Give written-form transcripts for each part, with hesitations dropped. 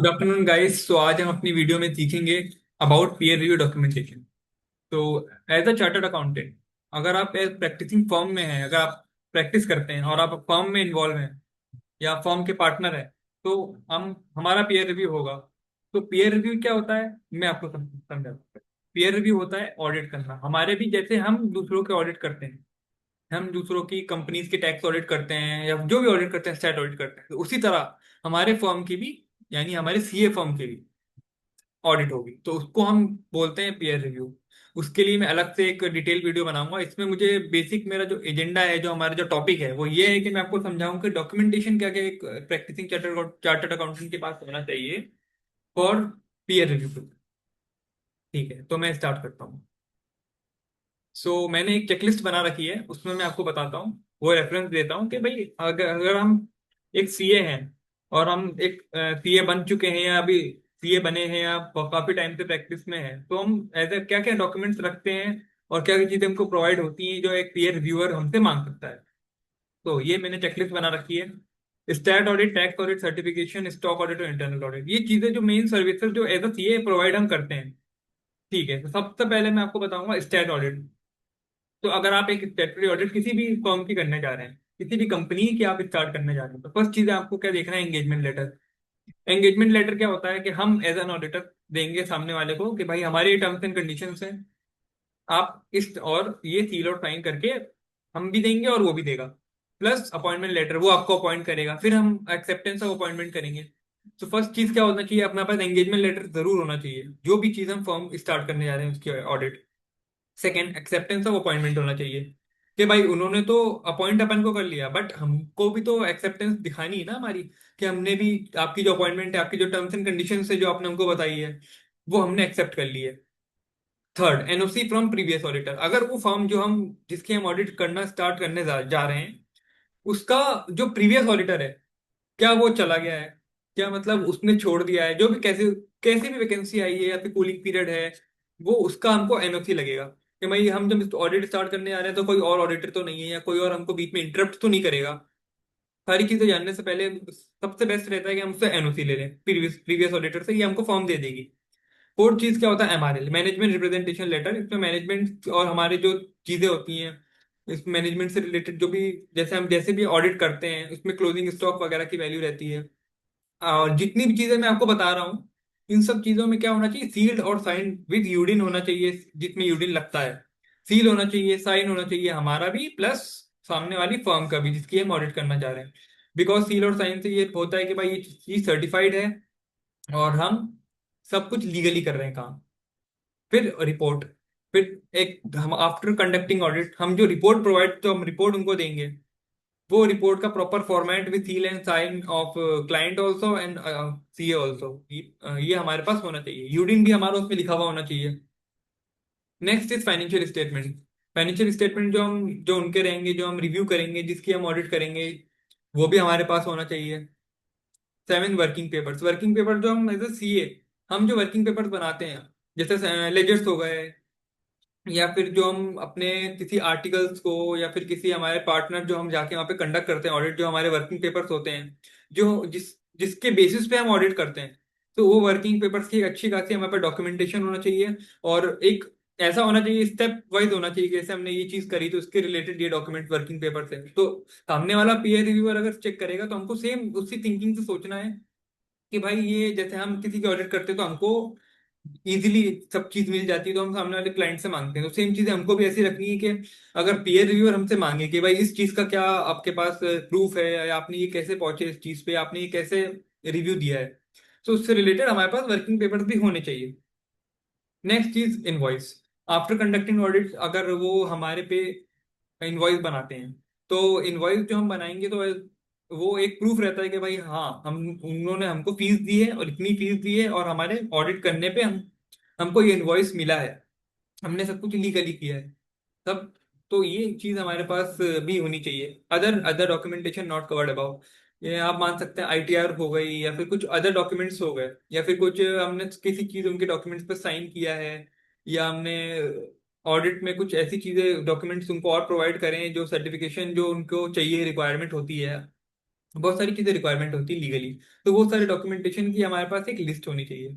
Good afternoon guys. तो आज हम अपनी वीडियो में सीखेंगे अबाउट पीयर रिव्यू डॉक्यूमेंटेशन। तो एज अ चार्टर्ड अकाउंटेंट, अगर आप एज प्रैक्टिसिंग फर्म में हैं, अगर आप प्रैक्टिस करते हैं और आप फर्म में इन्वॉल्व हैं या फर्म के पार्टनर हैं, तो हम हमारा पीयर रिव्यू होगा। तो पीयर रिव्यू क्या होता है, मैं आपको समझाता हूँ। पीयर रिव्यू होता है ऑडिट करना। हमारे भी जैसे हम दूसरों के ऑडिट करते हैं, हम दूसरों की कंपनीज के टैक्स ऑडिट करते हैं या जो भी ऑडिट करते हैं, स्टैट ऑडिट करते हैं, तो उसी तरह हमारे फर्म की भी, यानी हमारे सीए फर्म की भी ऑडिट होगी। तो उसको हम बोलते हैं पीयर रिव्यू। उसके लिए मैं अलग से एक डिटेल वीडियो बनाऊंगा। इसमें मुझे बेसिक मेरा जो एजेंडा है, जो हमारा जो टॉपिक है, वो ये है कि मैं आपको समझाऊं कि डॉक्यूमेंटेशन क्या क्या एक प्रैक्टिसिंग चार्टर्ड अकाउंटेंट के पास होना चाहिए फॉर पीयर रिव्यू। ठीक है, तो मैं स्टार्ट करता हूँ। मैंने एक चेकलिस्ट बना रखी है, उसमें मैं आपको बताता हूँ, वो रेफरेंस देता हूँ कि भाई अगर अगर हम एक सीए हैं और हम एक सीए बन चुके हैं या अभी सीए बने हैं या काफी टाइम से प्रैक्टिस में है, तो हम एज क्या क्या डॉक्यूमेंट्स रखते हैं और क्या क्या चीजें हमको प्रोवाइड होती हैं जो एक पीयर रिव्यूअर हमसे मांग सकता है। तो ये मैंने चेकलिस्ट बना रखी है। Stat audit, tax audit, certification, stock audit और इंटरनल ऑडिट, ये चीजें जो मेन सर्विसेज जो एज अ सीए प्रोवाइड हम करते हैं। ठीक है, तो सबसे पहले मैं आपको बताऊंगा स्टैट ऑडिट। तो अगर आप एक स्टेटरी ऑडिट किसी भी फर्म की करने जा रहे हैं, किसी भी कंपनी की आप स्टार्ट करने जा रहे हैं, तो फर्स्ट चीज आपको क्या देखना है, एंगेजमेंट लेटर। एंगेजमेंट लेटर क्या होता है कि हम एज एन ऑडिटर देंगे सामने वाले को कि भाई हमारे ये टर्म्स एंड कंडीशंस हैं, आप इस और ये सील और साइन करके हम भी देंगे और वो भी देगा। प्लस अपॉइंटमेंट लेटर, वो आपको अपॉइंट करेगा, फिर हम एक्सेप्टेंस ऑफ अपॉइंटमेंट करेंगे। तो फर्स्ट चीज क्या होना चाहिए, अपने पास एंगेजमेंट लेटर जरूर होना चाहिए, जो भी चीज हम फर्म स्टार्ट करने जा रहे हैं उसकी audit. Second, acceptance of appointment होना चाहिए कि भाई उन्होंने तो अपॉइंट अपन को कर लिया, बट हमको भी तो एक्सेप्टेंस दिखानी है ना हमारी, कि हमने भी आपकी जो अपॉइंटमेंट है, आपकी जो टर्म्स एंड कंडीशन है जो आपने हमको बताई है, वो हमने एक्सेप्ट कर ली है। Third, NOC from previous auditor. अगर वो फर्म जो हम जिसकी हम ऑडिट करना स्टार्ट करने जा रहे हैं, उसका जो प्रीवियस ऑडिटर है, क्या वो चला गया है, क्या मतलब उसने छोड़ दिया है, जो भी कैसे कैसी भी वैकेंसी आई है या फिर कूलिंग पीरियड है, वो उसका हमको एनओसी लगेगा कि भाई हम जब ऑडिट स्टार्ट करने आ रहे हैं तो कोई और ऑडिटर तो नहीं है या कोई और हमको बीच में इंटरप्ट तो नहीं करेगा। सारी चीजें जानने से पहले सबसे बेस्ट रहता है कि हम उससे एनओसी ले लें प्रीवियस प्रीवियस ऑडिटर से, ये हमको फॉर्म दे देगी। फोर्थ चीज क्या होता है, एमआरएल, मैनेजमेंट रिप्रेजेंटेशन लेटर। इसमें मैनेजमेंट और हमारे जो चीजें होती हैं, इस मैनेजमेंट से रिलेटेड जो भी, जैसे हम जैसे भी ऑडिट करते हैं, उसमें क्लोजिंग स्टॉक वगैरह की वैल्यू रहती है। और जितनी भी चीजें मैं आपको बता रहा हूँ, इन सब चीजों में क्या होना चाहिए, सील्ड और साइन विद यूडिन होना चाहिए, जिसमें यूडिन लगता है। सील होना चाहिए, साइन होना चाहिए हमारा भी, प्लस सामने वाली फर्म का भी जिसकी हम ऑडिट करना चाह रहे हैं। बिकॉज सील और साइन से ये होता है कि भाई ये चीज सर्टिफाइड है और हम सब कुछ लीगली कर रहे हैं काम। फिर रिपोर्ट। फिर एक हम आफ्टर कंडक्टिंग ऑडिट, हम जो रिपोर्ट प्रोवाइड, तो हम रिपोर्ट उनको देंगे, वो रिपोर्ट का proper format with seal and sign off client also and CA also, ये हमारे पास होना चाहिए। यूडिन भी हमारा उसमें लिखा हुआ होना चाहिए। Next is financial statement. Financial statement जो उनके रहेंगे, जो हम रिव्यू करेंगे, जिसकी हम ऑडिट करेंगे, वो भी हमारे पास होना चाहिए। Seven, working papers. Working paper जो हम एज ए सीए, हम जो वर्किंग पेपर्स बनाते हैं, जैसे लेजर्स हो गए, या फिर जो हम अपने किसी आर्टिकल्स को, या फिर किसी हमारे पार्टनर जो हम जाके वहाँ पे कंडक्ट करते हैं ऑडिट, जो हमारे वर्किंग पेपर्स होते हैं, जो जिसके बेसिस पे हम ऑडिट करते हैं, तो वो वर्किंग पेपर्स की अच्छी खासी हमारे पास डॉक्यूमेंटेशन होना चाहिए। और एक ऐसा होना चाहिए, स्टेप वाइज होना चाहिए कि जैसे हमने ये चीज करी तो उसके रिलेटेड ये डॉक्यूमेंट वर्किंग पेपर है। तो सामने वाला पीयर रिव्यूअर अगर चेक करेगा तो हमको सेम उसी थिंकिंग से सोचना है कि भाई ये जैसे हम किसी की ऑडिट करते हैं तो हमको इजीली सब चीज मिल जाती है, तो हम सामने वाले क्लाइंट से मांगते हैं, तो सेम चीजें हमको भी ऐसी रखनी है कि अगर पीयर रिव्यूअर हमसे मांगे कि भाई इस चीज का क्या आपके पास प्रूफ है, या आपने ये कैसे पहुंचे इस चीज पे, आपने ये कैसे रिव्यू दिया है, तो उससे रिलेटेड हमारे पास वर्किंग पेपर्स भी होने चाहिए। नेक्स्ट चीज, इनवॉइस। आफ्टर कंडक्टिंग ऑडिट, अगर वो हमारे पे इनवॉइस बनाते हैं, तो इनवॉइस जो हम बनाएंगे, तो वो एक प्रूफ रहता है कि भाई हाँ, हम उन्होंने हमको फीस दी है और इतनी फीस दी है और हमारे ऑडिट करने पे हमको ये इनवॉइस मिला है, हमने सब कुछ लीगली किया है तब। तो ये चीज हमारे पास भी होनी चाहिए। Other other documentation not covered about, ये आप मान सकते हैं आईटीआर हो गई, या फिर कुछ अदर डॉक्यूमेंट्स हो गए, या फिर कुछ हमने किसी चीज उनके डॉक्यूमेंट्स पर साइन किया है, या हमने ऑडिट में कुछ ऐसी चीजें डॉक्यूमेंट्स उनको और प्रोवाइड करें जो सर्टिफिकेशन जो उनको चाहिए, रिक्वायरमेंट होती है, बहुत सारी चीजें रिक्वायरमेंट होती है लीगली। तो वो सारे डॉक्यूमेंटेशन की हमारे पास एक लिस्ट होनी चाहिए।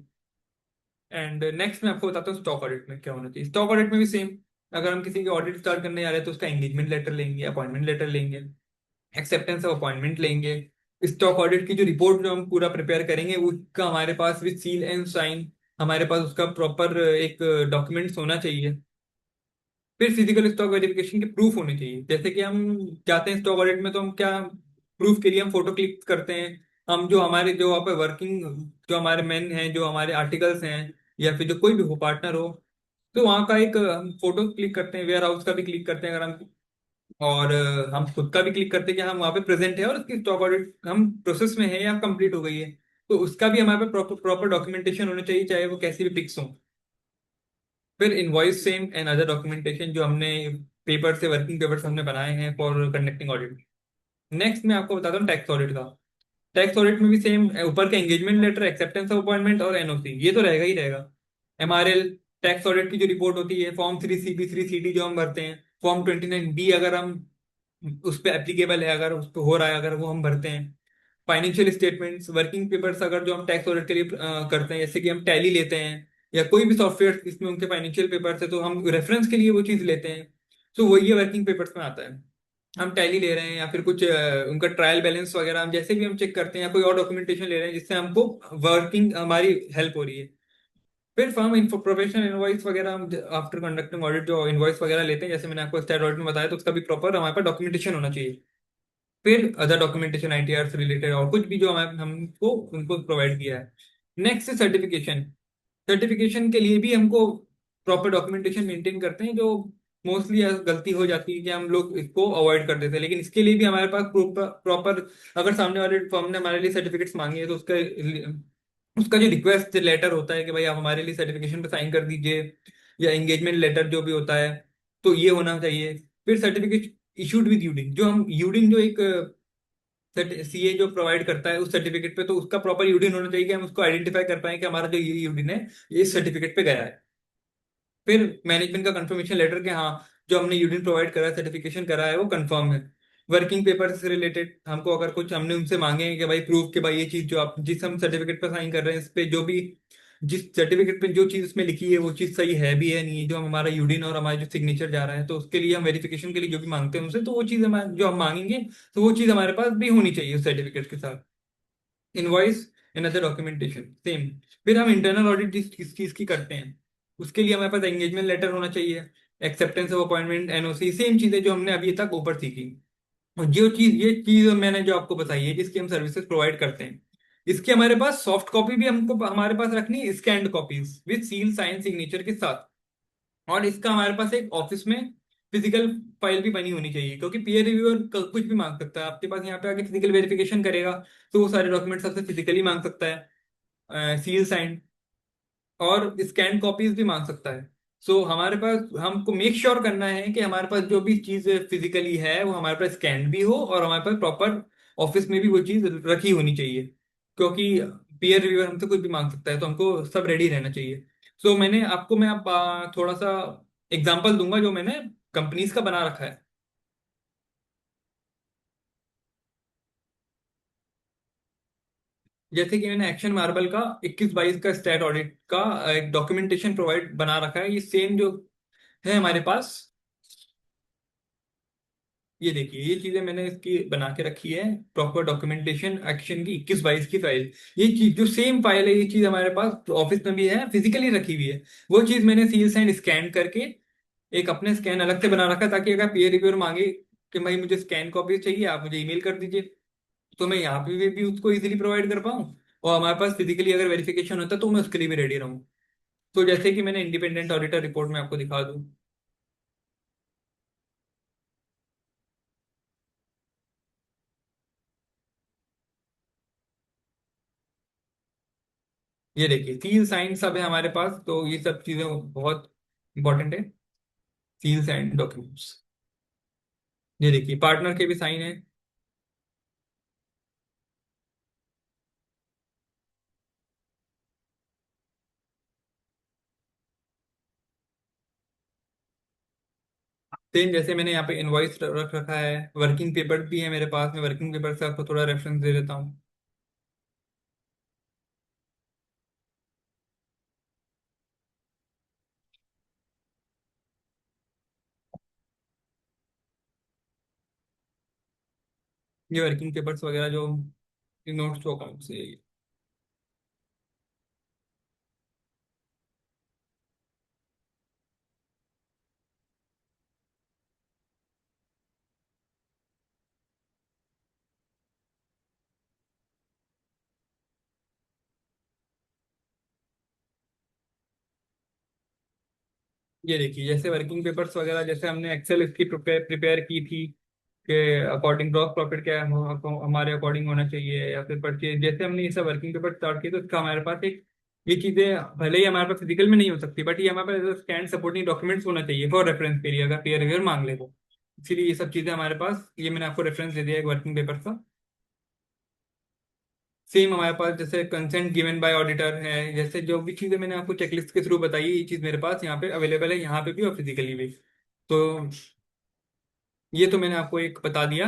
एंड नेक्स्ट मैं आपको बताता हूँ स्टॉक ऑडिट में क्या होना चाहिए। स्टॉक ऑडिट में भी सेम, अगर हम किसी के ऑडिट स्टार्ट करने जा रहे हैं तो उसका एंगेजमेंट लेटर लेंगे, अपॉइंटमेंट लेटर लेंगे, एक्सेप्टेंस ऑफ अपॉइंटमेंट लेंगे। स्टॉक ऑडिट की जो रिपोर्ट जो हम पूरा प्रिपेयर करेंगे उसका हमारे पास विद सील एंड साइन हमारे पास उसका प्रॉपर एक डॉक्यूमेंट्स होना चाहिए। फिर फिजिकल स्टॉक वेरिफिकेशन के प्रूफ होने चाहिए। जैसे कि हम जाते हैं स्टॉक ऑडिट में तो हम क्या प्रूफ के लिए हम फोटो क्लिक करते हैं। हम जो हमारे जो वहाँ पे वर्किंग जो हमारे मैन हैं जो हमारे आर्टिकल्स हैं या फिर जो कोई भी हो पार्टनर हो, तो वहाँ का एक हम फोटो क्लिक करते हैं, वेयर हाउस का भी क्लिक करते हैं अगर हम, और हम खुद का भी क्लिक करते हैं कि हम वहाँ पे प्रेजेंट है और उसकी स्टॉक ऑडिट हम प्रोसेस में है या कंप्लीट हो गई है। तो उसका भी हमारे पास प्रॉपर डॉक्यूमेंटेशन होना चाहिए, चाहे वो कैसी भी पिक्स हो। फिर invoice same and other documentation जो हमने पेपर से वर्किंग पेपर्स हमने बनाए हैं फॉर कंडक्टिंग ऑडिट। नेक्स्ट मैं आपको बताता हूँ टैक्स ऑडिट का। टैक्स ऑडिट में भी सेम, ऊपर का engagement letter, acceptance of appointment और एनओसी, ये तो रहेगा ही रहेगा। एमआरएल, टैक्स ऑडिट की जो रिपोर्ट होती है, फॉर्म 3CB 3CD जो हम भरते हैं, फॉर्म 29B अगर हम उस पर एप्लीकेबल है, अगर उस पर हो रहा है, अगर वो हम भरते हैं। फाइनेंशियल स्टेटमेंट्स, वर्किंग पेपर्स अगर जो हम टैक्स ऑडिट के लिए करते हैं, जैसे कि हम टैली लेते हैं या कोई भी सॉफ्टवेयर इसमें उनके फाइनेंशियल पेपर्स है तो हम रेफरेंस के लिए वो चीज़ लेते हैं। तो वो ये वर्किंग पेपर्स में आता है। हम टैली ले रहे हैं या फिर कुछ उनका ट्रायल बैलेंस वगैरह हम जैसे भी हम चेक करते हैं या कोई और डॉक्यूमेंटेशन ले रहे हैं जिससे हमको वर्किंग हमारी हेल्प हो रही है। फिर फर्म इन्फो प्रोफेशनल इनवॉइस वगैरह हम आफ्टर कंडक्टिंग ऑडिट जो इनवॉइस वगैरह लेते हैं, जैसे मैंने आपको स्टैट ऑडिट में बताया, तो उसका भी प्रॉपर हमारे पास डॉक्यूमेंटेशन होना चाहिए। फिर अदर डॉक्यूमेंटेशन आईटीआर से रिलेटेड और कुछ भी जो हमें हमको उनको प्रोवाइड किया है। Next certification. सर्टिफिकेशन के लिए भी हमको प्रॉपर डॉक्यूमेंटेशन मेंटेन करते हैं, जो मोस्टली गलती हो जाती है कि हम लोग इसको अवॉइड कर देते हैं। लेकिन इसके लिए भी हमारे पास प्रॉपर अगर सामने वाले फर्म ने हमारे लिए सर्टिफिकेट्स मांगे हैं तो उसका उसका जो रिक्वेस्ट लेटर होता है कि भाई आप हमारे लिए सर्टिफिकेशन पे साइन कर दीजिए, या एंगेजमेंट लेटर जो भी होता है, तो ये होना चाहिए। फिर सर्टिफिकेट इशूड विद यूडिंग, जो हम यूडिंग जो एक सीए जो प्रोवाइड करता है उस सर्टिफिकेट पे, तो उसका प्रॉपर यूडिन होना चाहिए कि हम उसको आइडेंटिफाई कर पाए कि हमारा जो ये यूडिन है ये इस सर्टिफिकेट पे गया है। फिर मैनेजमेंट का कंफर्मेशन लेटर के हाँ जो हमने यूडिन प्रोवाइड करा है, सर्टिफिकेशन करा है, वो कंफर्म है। वर्किंग पेपर से रिलेटेड हमको अगर कुछ हमने उनसे मांगे हैं कि भाई प्रूफ के भाई ये चीज जो आप जिस हम सर्टिफिकेट पर साइन कर रहे हैं इस पे जो भी जिस सर्टिफिकेट पे जो चीज उसमें लिखी है वो चीज सही है भी है नहीं है, जो हमारा यूडिन और हमारा जो सिग्नेचर जा रहा है, तो उसके लिए हम वेरिफिकेशन के लिए जो भी मांगते हैं उनसे, तो वो चीज हमारे जो हम मांगेंगे तो वो चीज हमारे पास भी होनी चाहिए उस सर्टिफिकेट के साथ। Invoice and other documentation same. फिर हम इंटरनल ऑडिट जिस किस चीज की करते हैं उसके लिए हमारे पास एंगेजमेंट लेटर होना चाहिए, acceptance of appointment, NOC, same चीजें जो हमने अभी तक ऊपर सीखी। और जो चीज ये चीज मैंने जो आपको बताई है जिसकी हम सर्विसेज प्रोवाइड करते हैं, इसकी हमारे पास सॉफ्ट कॉपी भी हमको हमारे पास रखनी है, scanned copies with seal sign signature के साथ। और इसका हमारे पास एक ऑफिस में फिजिकल फाइल भी बनी होनी चाहिए, क्योंकि पीयर रिव्यूअर कुछ भी मांग सकता है आपके पास, यहाँ पे आके फिजिकल वेरिफिकेशन करेगा तो वो सारे डॉक्यूमेंट्स आपसे फिजिकली मांग सकता है, सील साइन, और स्कैन कॉपीज भी मांग सकता है। सो हमारे पास हमको मेक श्योर करना है कि हमारे पास जो भी चीज फिजिकली है वो हमारे पास स्कैन भी हो और हमारे पास प्रॉपर ऑफिस में भी वो चीज रखी होनी चाहिए, क्योंकि पीयर रिव्यूअर हमसे कुछ भी मांग सकता है, तो हमको सब रेडी रहना चाहिए। सो मैंने आपको मैं आप थोड़ा सा एग्जांपल दूंगा जो मैंने कंपनीज का बना रखा है। जैसे कि मैंने एक्शन मार्बल का 21-22 का स्टैट ऑडिट का एक डॉक्यूमेंटेशन प्रोवाइड बना रखा है, ये सेम जो है हमारे पास। ये देखिए ये चीजें मैंने इसकी बना के रखी है, प्रॉपर डॉक्यूमेंटेशन एक्शन की 21-22 की फाइल। ये चीज जो सेम फाइल है ये चीज हमारे पास ऑफिस में भी है, फिजिकली रखी हुई है। वो चीज मैंने सील साइन स्कैन करके एक अपने स्कैन अलग से बना रखा है, ताकि अगर पीयर रिव्यूअर मांगे कि भाई मुझे स्कैन कॉपी चाहिए आप मुझे ईमेल कर दीजिए, तो मैं यहाँ पे भी उसको इजीली प्रोवाइड कर पाऊँ, और हमारे पास फिजिकली अगर वेरिफिकेशन होता है तो मैं उसके लिए भी रेडी रहूँ। तो जैसे कि मैंने इंडिपेंडेंट ऑडिटर रिपोर्ट में आपको दिखा दूँ। ये देखिए सील साइन सब है हमारे पास, तो ये सब चीजें बहुत इंपॉर्टेंट है। सील्स एंड डॉक्यूमेंट्स, ये देखिए पार्टनर के भी साइन है। सेम जैसे मैंने यहाँ पे इनवॉइस रख रखा है, वर्किंग पेपर भी है मेरे पास में, वर्किंग पेपर से आपको थोड़ा रेफरेंस दे देता हूँ। ये वर्किंग पेपर्स वगैरह जो नोट्स टू अकाउंट से। ये देखिए, जैसे वर्किंग पेपर्स वगैरह जैसे हमने एक्सेल इसकी प्रिपेयर प्रिपेयर की थी कि अकॉर्डिंग ग्रॉस प्रॉफिट क्या हमारे अकॉर्डिंग होना चाहिए, या फिर परचेज, जैसे हमने ये सब वर्किंग पेपर स्टार्ट किया तो इसका हमारे पास एक, ये चीजें भले ही हमारे पास फिजिकल में नहीं हो सकती, बट ये हमारे पास स्कैन सपोर्टिंग डॉक्यूमेंट्स होना चाहिए फॉर रेफरेंस के लिए, अगर पीयर रिव्यूअर मांग ले तो। इसीलिए ये सब चीजें हमारे पास, ये मैंने आपको रेफरेंस दे दिया है वर्किंग पेपर का। सेम हमारे पास जैसे कंसेंट गिवन बाय ऑडिटर है, जैसे जो भी चीजें मैंने आपको चेकलिस्ट के थ्रू बताई है, ये चीज मेरे पास यहाँ पे अवेलेबल है, यहाँ पे भी और फिजिकली भी। तो ये तो मैंने आपको एक बता दिया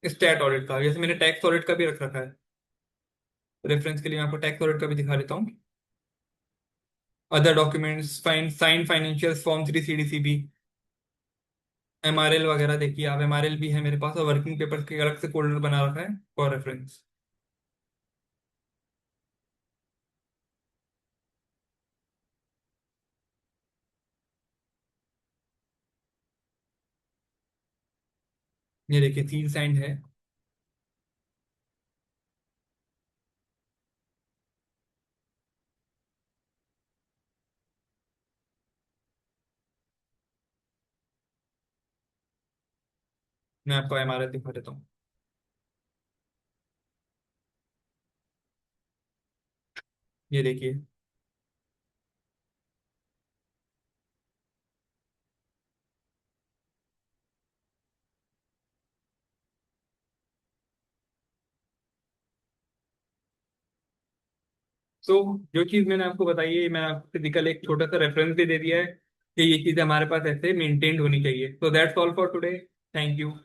स्टैट ऑडिट का। जैसे मैंने टैक्स ऑडिट का भी रख रखा है रेफरेंस के लिए, मैं आपको टैक्स ऑडिट का भी दिखा देता हूँ। Other documents, fine sign financial form 3 CDCB, MRL वगैरह देखिए आप, MRL भी है मेरे पास, और वर्किंग पेपर्स के अलग से फोल्डर बना रखा है फॉर रेफरेंस। ये देखिए सील साइंड है। मैं आपको MRL दिखा देता हूँ। ये देखिए। तो जो चीज मैंने आपको बताई है, मैंने आपको फिजिकल एक छोटा सा रेफरेंस भी दे दिया है कि ये चीजें हमारे पास ऐसे मेंटेन्ड होनी चाहिए। तो that's all for today. Thank you.